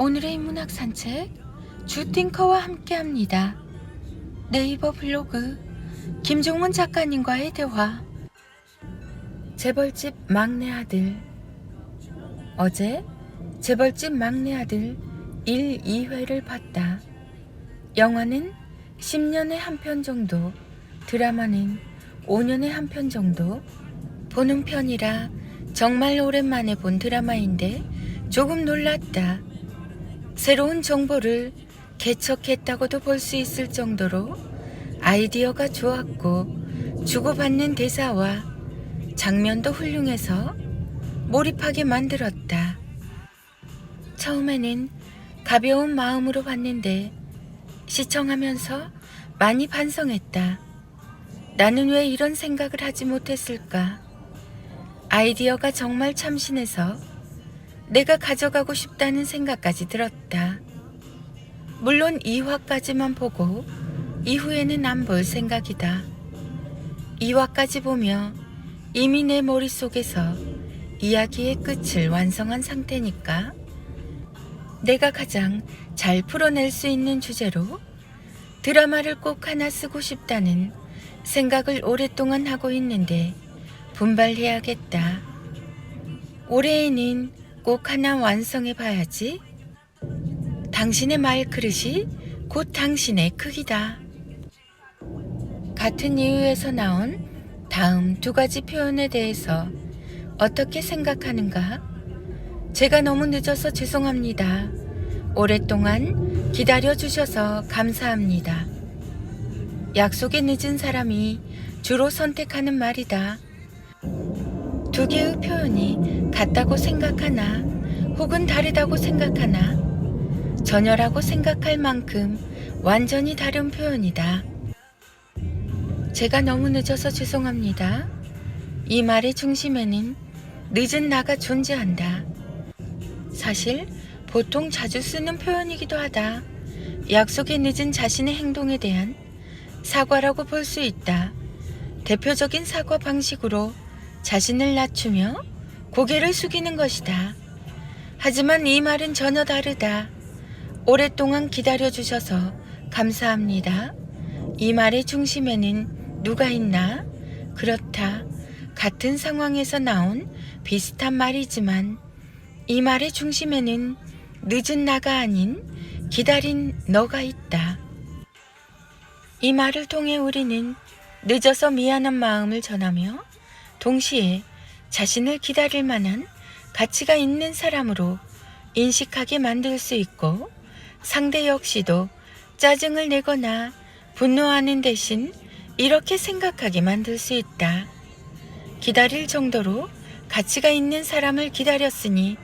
오늘의 문학 산책 주띵커와 함께합니다. 네이버 블로그 김종문 작가님과의 대화. 재벌집 막내 아들. 어제 재벌집 막내 아들 1, 2회를 봤다. 영화는 10년에 한 편 정도, 드라마는 5년에 한 편 정도 보는 편이라 정말 오랜만에 본 드라마인데 조금 놀랐다. 새로운 정보를 개척했다고도 볼 수 있을 정도로 아이디어가 좋았고 주고받는 대사와 장면도 훌륭해서 몰입하게 만들었다. 처음에는 가벼운 마음으로 봤는데 시청하면서 많이 반성했다. 나는 왜 이런 생각을 하지 못했을까? 아이디어가 정말 참신해서 내가 가져가고 싶다는 생각까지 들었다. 물론 2화까지만 보고 이후에는 안 볼 생각이다. 2화까지 보며 이미 내 머릿속에서 이야기의 끝을 완성한 상태니까 내가 가장 잘 풀어낼 수 있는 주제로 드라마를 꼭 하나 쓰고 싶다는 생각을 오랫동안 하고 있는데 분발해야겠다. 올해에는 꼭 하나 완성해 봐야지. 당신의 말그릇이 곧 당신의 크기다. 같은 이유에서 나온 다음 2가지 표현에 대해서 어떻게 생각하는가? 제가 너무 늦어서 죄송합니다. 오랫동안 기다려주셔서 감사합니다. 약속에 늦은 사람이 주로 선택하는 말이다. 2개의 표현이 같다고 생각하나 혹은 다르다고 생각하나 전혀라고 생각할 만큼 완전히 다른 표현이다. 제가 너무 늦어서 죄송합니다. 이 말의 중심에는 늦은 나가 존재한다. 사실 보통 자주 쓰는 표현이기도 하다. 약속에 늦은 자신의 행동에 대한 사과라고 볼 수 있다. 대표적인 사과 방식으로 자신을 낮추며 고개를 숙이는 것이다. 하지만 이 말은 전혀 다르다. 오랫동안 기다려주셔서 감사합니다. 이 말의 중심에는 누가 있나? 그렇다. 같은 상황에서 나온 비슷한 말이지만 이 말의 중심에는 늦은 나가 아닌 기다린 너가 있다. 이 말을 통해 우리는 늦어서 미안한 마음을 전하며 동시에 자신을 기다릴 만한 가치가 있는 사람으로 인식하게 만들 수 있고 상대 역시도 짜증을 내거나 분노하는 대신 이렇게 생각하게 만들 수 있다. 기다릴 정도로 가치가 있는 사람을 기다렸으니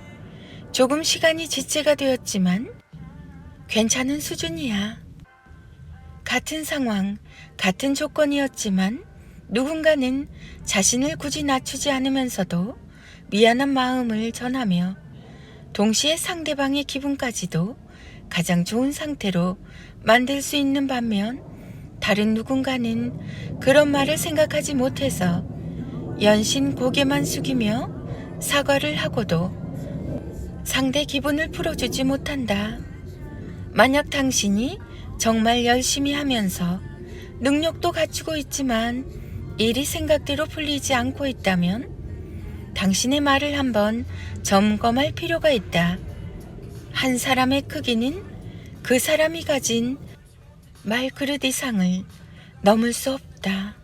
조금 시간이 지체가 되었지만 괜찮은 수준이야. 같은 상황, 같은 조건이었지만 누군가는 자신을 굳이 낮추지 않으면서도 미안한 마음을 전하며 동시에 상대방의 기분까지도 가장 좋은 상태로 만들 수 있는 반면 다른 누군가는 그런 말을 생각하지 못해서 연신 고개만 숙이며 사과를 하고도 상대 기분을 풀어주지 못한다. 만약 당신이 정말 열심히 하면서 능력도 갖추고 있지만 일이 생각대로 풀리지 않고 있다면 당신의 말을 한번 점검할 필요가 있다. 한 사람의 크기는 그 사람이 가진 말그릇 이상을 넘을 수 없다.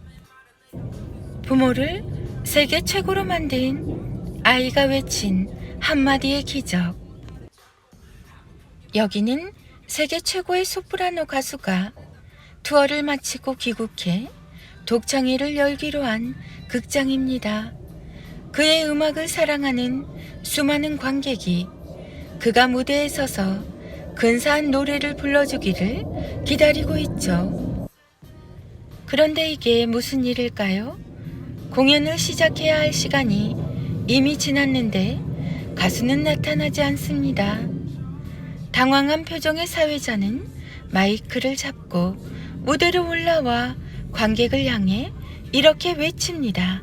부모를 세계 최고로 만든 아이가 외친 한마디의 기적. 여기는 세계 최고의 소프라노 가수가 투어를 마치고 귀국해 독창회를 열기로 한 극장입니다. 그의 음악을 사랑하는 수많은 관객이 그가 무대에 서서 근사한 노래를 불러주기를 기다리고 있죠. 그런데 이게 무슨 일일까요? 공연을 시작해야 할 시간이 이미 지났는데 가수는 나타나지 않습니다. 당황한 표정의 사회자는 마이크를 잡고 무대로 올라와 관객을 향해 이렇게 외칩니다.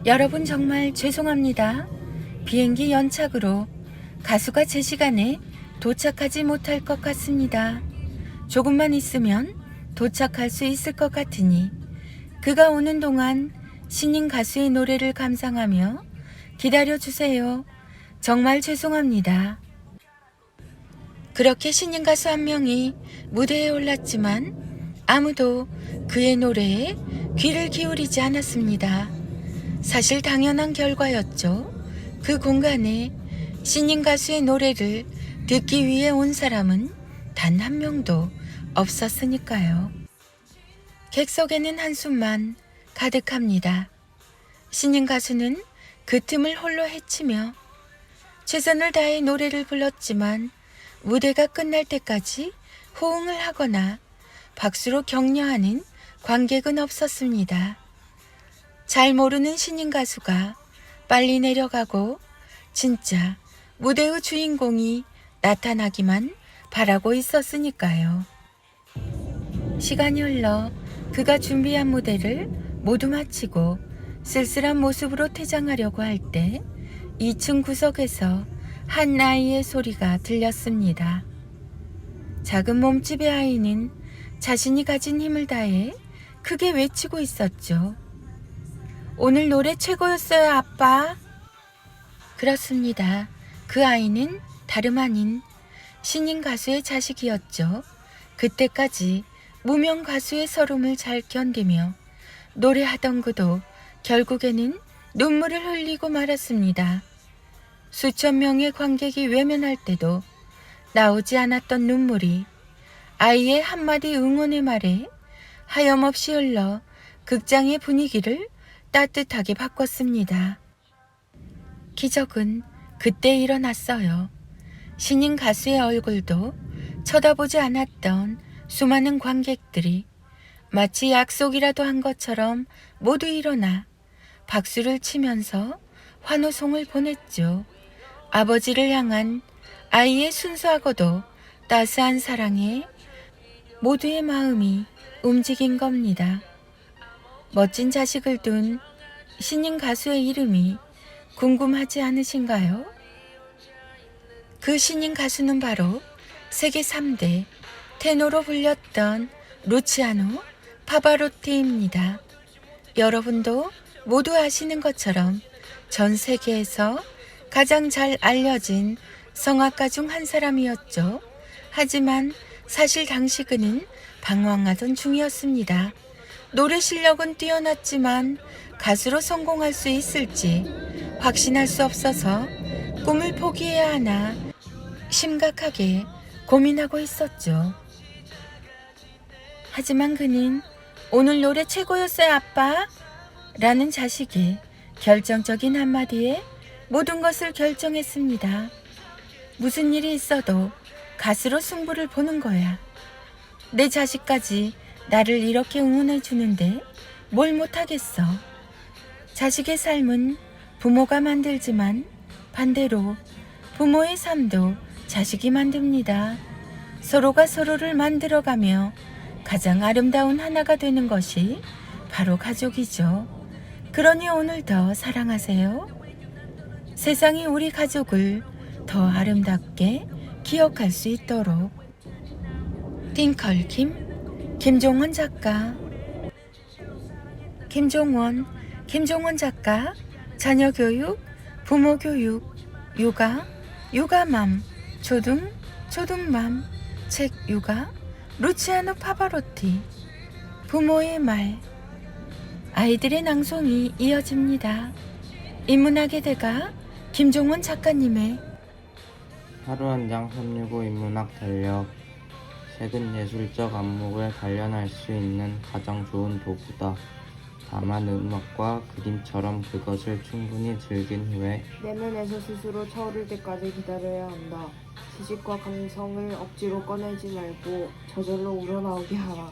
여러분 정말 죄송합니다. 비행기 연착으로 가수가 제 시간에 도착하지 못할 것 같습니다. 조금만 있으면 도착할 수 있을 것 같으니 그가 오는 동안 신인 가수의 노래를 감상하며 기다려주세요. 정말 죄송합니다. 그렇게 신인 가수 한 명이 무대에 올랐지만 아무도 그의 노래에 귀를 기울이지 않았습니다. 사실 당연한 결과였죠. 그 공간에 신인 가수의 노래를 듣기 위해 온 사람은 단 한 명도 없었으니까요. 객석에는 한숨만 가득합니다. 신인 가수는 그 틈을 홀로 헤치며 최선을 다해 노래를 불렀지만 무대가 끝날 때까지 호응을 하거나 박수로 격려하는 관객은 없었습니다. 잘 모르는 신인 가수가 빨리 내려가고 진짜 무대의 주인공이 나타나기만 바라고 있었으니까요. 시간이 흘러 그가 준비한 무대를 모두 마치고 쓸쓸한 모습으로 퇴장하려고 할 때 2층 구석에서 한 아이의 소리가 들렸습니다. 작은 몸집의 아이는 자신이 가진 힘을 다해 크게 외치고 있었죠. 오늘 노래 최고였어요, 아빠. 그렇습니다. 그 아이는 다름 아닌 신인 가수의 자식이었죠. 그때까지 무명 가수의 서름을 잘 견디며 노래하던 그도 결국에는 눈물을 흘리고 말았습니다. 수천 명의 관객이 외면할 때도 나오지 않았던 눈물이 아이의 한마디 응원의 말에 하염없이 흘러 극장의 분위기를 따뜻하게 바꿨습니다. 기적은 그때 일어났어요. 신인 가수의 얼굴도 쳐다보지 않았던 수많은 관객들이 마치 약속이라도 한 것처럼 모두 일어나 박수를 치면서 환호송을 보냈죠. 아버지를 향한 아이의 순수하고도 따스한 사랑에 모두의 마음이 움직인 겁니다. 멋진 자식을 둔 신인 가수의 이름이 궁금하지 않으신가요? 그 신인 가수는 바로 세계 3대 테노로 불렸던 루치아노 파바로티입니다. 여러분도 모두 아시는 것처럼 전 세계에서 가장 잘 알려진 성악가 중 한 사람이었죠. 하지만 사실 당시 그는 방황하던 중이었습니다. 노래 실력은 뛰어났지만 가수로 성공할 수 있을지 확신할 수 없어서 꿈을 포기해야 하나 심각하게 고민하고 있었죠. 하지만 그는 오늘 노래 최고였어요, 아빠. 라는 자식의 결정적인 한마디에 모든 것을 결정했습니다. 무슨 일이 있어도 가수로 승부를 보는 거야. 내 자식까지 나를 이렇게 응원해 주는데 뭘 못하겠어. 자식의 삶은 부모가 만들지만 반대로 부모의 삶도 자식이 만듭니다. 서로가 서로를 만들어가며 가장 아름다운 하나가 되는 것이 바로 가족이죠. 그러니 오늘 더 사랑하세요. 세상이 우리 가족을 더 아름답게 기억할 수 있도록. 띵컬 김종원 작가. 김종원 작가, 자녀교육, 부모교육, 육아맘, 초등맘, 책 육아, 루치아노 파바로티, 부모의 말. 아이들의 낭송이 이어집니다. 인문학의 대가 김종원 작가님의 하루 한 장 365 인문학 달력. 책은 예술적 안목을 단련할 수 있는 가장 좋은 도구다. 다만 음악과 그림처럼 그것을 충분히 즐긴 후에 내면에서 스스로 차오를 때까지 기다려야 한다. 지식과 감성을 억지로 꺼내지 말고 저절로 우러나오게 하라.